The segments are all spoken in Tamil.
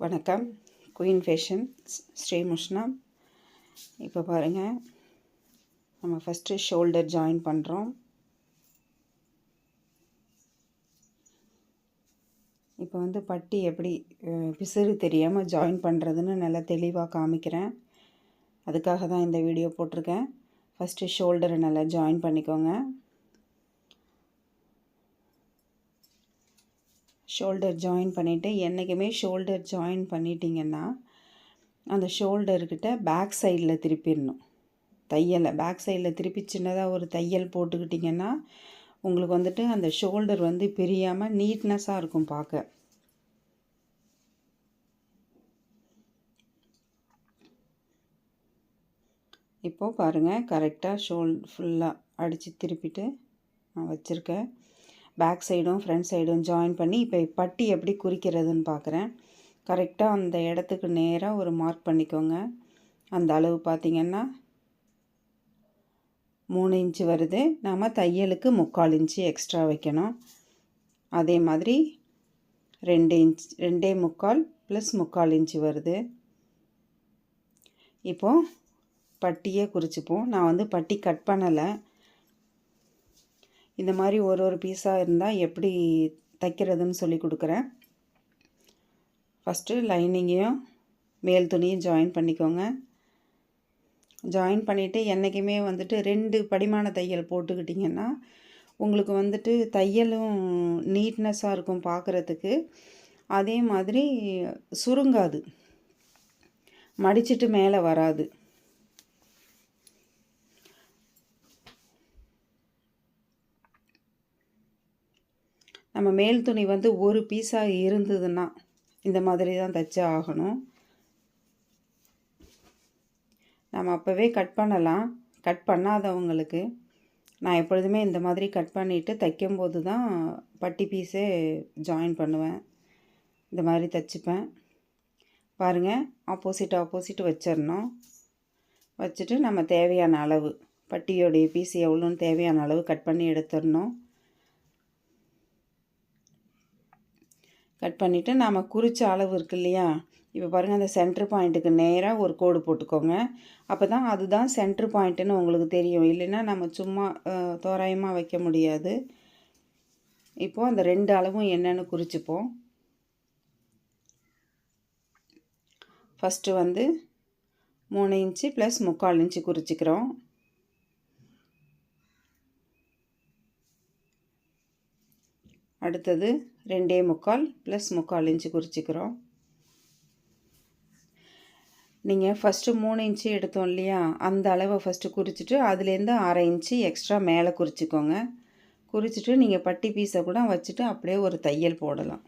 வணக்கம். Queen fashion Sri Mushna. இப்போ பாருங்கள், நம்ம ஃபஸ்ட்டு ஷோல்டர் ஜாயின் பண்ணுறோம். இப்போ வந்து பட்டி எப்படி பிசுறு தெரியாமல் ஜாயின் பண்ணுறதுன்னு நல்லா தெளிவாக காமிக்கிறேன். அதுக்காக தான் இந்த வீடியோ போட்டிருக்கேன். ஃபஸ்ட்டு ஷோல்டரை நல்லா ஜாயின் பண்ணிக்கோங்க. ஷோல்டர் ஜாயின் பண்ணிவிட்டு, என்றைக்குமே ஷோல்டர் ஜாயின் பண்ணிட்டீங்கன்னா அந்த ஷோல்டர்கிட்ட பேக் சைடில் திருப்பிடணும். தையலை பேக் சைடில் திருப்பி சின்னதாக ஒரு தையல் போட்டுக்கிட்டிங்கன்னா உங்களுக்கு வந்துட்டு அந்த ஷோல்டர் வந்து பிரியாமல் நீட்னஸாக இருக்கும் பார்க்க. இப்போது பாருங்கள், கரெக்டாக ஃபுல்லாக அடித்து திருப்பிட்டு நான் வச்சுருக்கேன். பேக் சைடும் ஃப்ரண்ட் சைடும் ஜாயின் பண்ணி இப்போ பட்டி எப்படி குறிக்கிறதுன்னு பார்க்குறேன். கரெக்டாக அந்த இடத்துக்கு நேராக ஒரு மார்க் பண்ணிக்கோங்க. அந்த அளவு பார்த்திங்கன்னா 3 இன்ச்சு வருது. நாம் தையலுக்கு 3/4 இன்ச்சு எக்ஸ்ட்ரா வைக்கணும். அதே மாதிரி 2 இன்ச் 2.75 + 3/4 இன்ச்சு வருது. இப்போது பட்டியே குறிச்சிப்போம். நான் வந்து பட்டி கட் பண்ணலை. இந்த மாதிரி ஒரு பீஸாக இருந்தால் எப்படி தைக்கிறதுன்னு சொல்லி கொடுக்குறேன். ஃபஸ்ட்டு லைனிங்கையும் மேல் துணியும் ஜாயின் பண்ணிக்கோங்க. ஜாயின் பண்ணிவிட்டு என்றைக்குமே வந்துட்டு 2 படிமான தையல் போட்டுக்கிட்டிங்கன்னா உங்களுக்கு வந்துட்டு தையலும் நீட்னஸாக இருக்கும் பார்க்குறதுக்கு. அதே மாதிரி சுருங்காது, மடிச்சிட்டு மேலே வராது. நம்ம மேல் துணி வந்து ஒரு பீஸாக இருந்ததுன்னா இந்த மாதிரி தான் தைச்சே ஆகணும். நம்ம அப்போவே கட் பண்ணலாம். கட் பண்ணாதவங்களுக்கு நான் எப்பொழுதுமே இந்த மாதிரி கட் பண்ணிவிட்டு தைக்கும்போது தான் பட்டி பீஸே ஜாயின் பண்ணுவேன். இந்த மாதிரி தைச்சிப்பேன். பாருங்கள், ஆப்போசிட் வச்சிடணும். வச்சுட்டு நம்ம தேவையான அளவு பட்டியோடைய பீஸ் எவ்வளோன்னு தேவையான அளவு கட் பண்ணி எடுத்துடணும். கட் பண்ணிவிட்டு நாம் குறித்த அளவு இருக்கு இல்லையா, இப்போ பாருங்கள், அந்த சென்ட்ரு பாயிண்ட்டுக்கு நேராக ஒரு கோடு போட்டுக்கோங்க. அப்போ தான் அதுதான் சென்ட்ரு பாயிண்ட்டுன்னு உங்களுக்கு தெரியும். இல்லைன்னா நம்ம சும்மா தோராயமாக வைக்க முடியாது. இப்போது அந்த 2 அளவும் என்னென்னு குறிச்சிப்போம். ஃபஸ்ட்டு வந்து 3 இன்ச்சு + 3/4 இன்ச்சு குறிச்சிக்கிறோம். அடுத்தது 2.75 + 3/4 இன்ச்சு குறிச்சிக்கிறோம். நீங்கள் ஃபஸ்ட்டு 3 இன்ச்சு எடுத்தோம் இல்லையா, அந்த அளவை ஃபஸ்ட்டு குறிச்சிட்டு அதுலேருந்து 1/2 இன்ச்சு எக்ஸ்ட்ரா மேலே குறிச்சிக்கோங்க. குறிச்சிட்டு நீங்கள் பட்டி பீஸை கூட வச்சுட்டு அப்படியே ஒரு தையல் போடலாம்.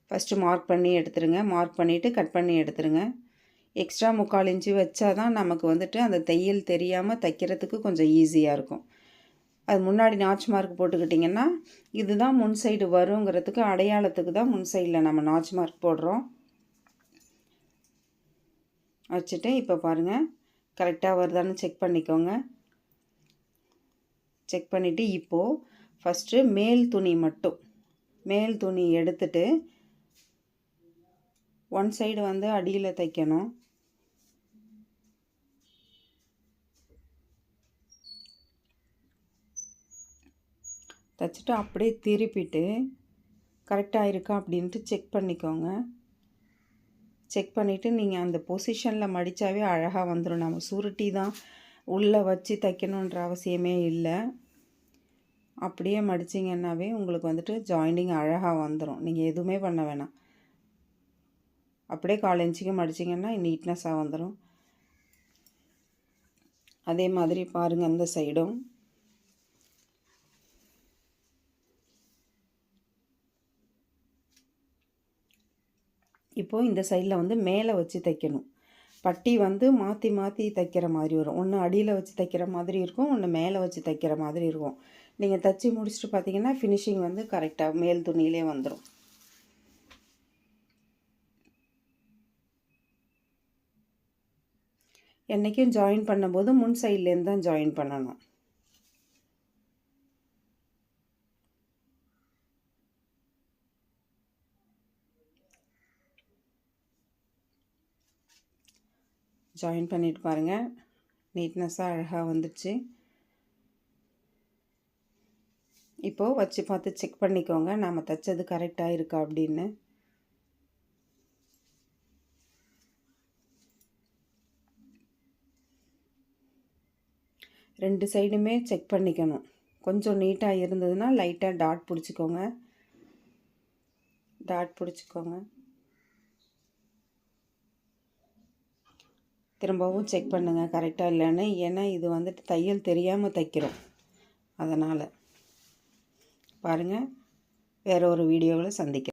ஃபஸ்ட்டு மார்க் பண்ணி எடுத்துருங்க. மார்க் பண்ணிவிட்டு கட் பண்ணி எடுத்துருங்க. எக்ஸ்ட்ரா 3/4 இன்ச்சு வச்சா தான் நமக்கு வந்துட்டு அந்த தையல் தெரியாமல் தைக்கிறதுக்கு கொஞ்சம் ஈஸியாக இருக்கும். அது முன்னாடி நாச் மார்க் போட்டுக்கிட்டிங்கன்னா இதுதான் முன் சைடு வருங்கிறதுக்கு அடையாளத்துக்கு தான் முன் சைடில் நம்ம நாச் மார்க் போடுறோம். வச்சுட்டு இப்போ பாருங்கள், கரெக்டாக வருதான்னு செக் பண்ணிக்கோங்க. செக் பண்ணிவிட்டு இப்போது ஃபஸ்ட்டு மேல் துணி எடுத்துட்டு ஒன் சைடு வந்து அடியில் தைக்கணும். தைச்சிட்டு அப்படியே திருப்பிட்டு கரெக்டாக இருக்கா அப்படின்ட்டு செக் பண்ணிக்கோங்க. செக் பண்ணிவிட்டு நீங்கள் அந்த பொசிஷனில் மடித்தாவே அழகாக வந்துடும். நம்ம சுருட்டி தான் உள்ளே வச்சு தைக்கணுன்ற அவசியமே இல்லை. அப்படியே மடிச்சிங்கன்னாவே உங்களுக்கு வந்துட்டு ஜாயிண்டிங் அழகாக வந்துடும். நீங்கள் எதுவுமே பண்ண வேணாம். அப்படியே 1/4 இன்ச்சுக்கு மடிச்சிங்கன்னா நீட்னஸாக வந்துடும். அதே மாதிரி பாருங்கள், அந்த சைடும் இப்போது இந்த சைடில் வந்து மேலே வச்சு தைக்கணும். பட்டி வந்து மாற்றி தைக்கிற மாதிரி வரும். ஒன்று அடியில் வச்சு தைக்கிற மாதிரி இருக்கும், ஒன்று மேலே வச்சு தைக்கிற மாதிரி இருக்கும். நீங்கள் தைச்சி முடிச்சுட்டு பார்த்தீங்கன்னா ஃபினிஷிங் வந்து கரெக்டாக மேல் துணியிலே வந்துடும். என்றைக்கும் ஜாயின் பண்ணும்போது முன் சைட்லேருந்து தான் ஜாயின் பண்ணணும். ஜாயின் பண்ணிட்டு பாருங்கள், நீட்னஸாக அழகாக வந்துடுச்சு. இப்போது வச்சு பார்த்து செக் பண்ணிக்கோங்க நாம் தைச்சது கரெக்டாக இருக்கா அப்படின்னு. ரெண்டு சைடுமே செக் பண்ணிக்கணும். கொஞ்சம் நீட்டாக இருந்ததுன்னா லைட்டாக டாட் பிடிச்சிக்கோங்க. திரும்பவும் செக் பண்ணுங்கள் கரெக்டாக இல்லைன்னு. ஏன்னா இது வந்துட்டு தையல் தெரியாமல் தைக்கிறோம். அதனால் பாருங்கள், வேறு ஒரு வீடியோவில் சந்திக்கிறேன்.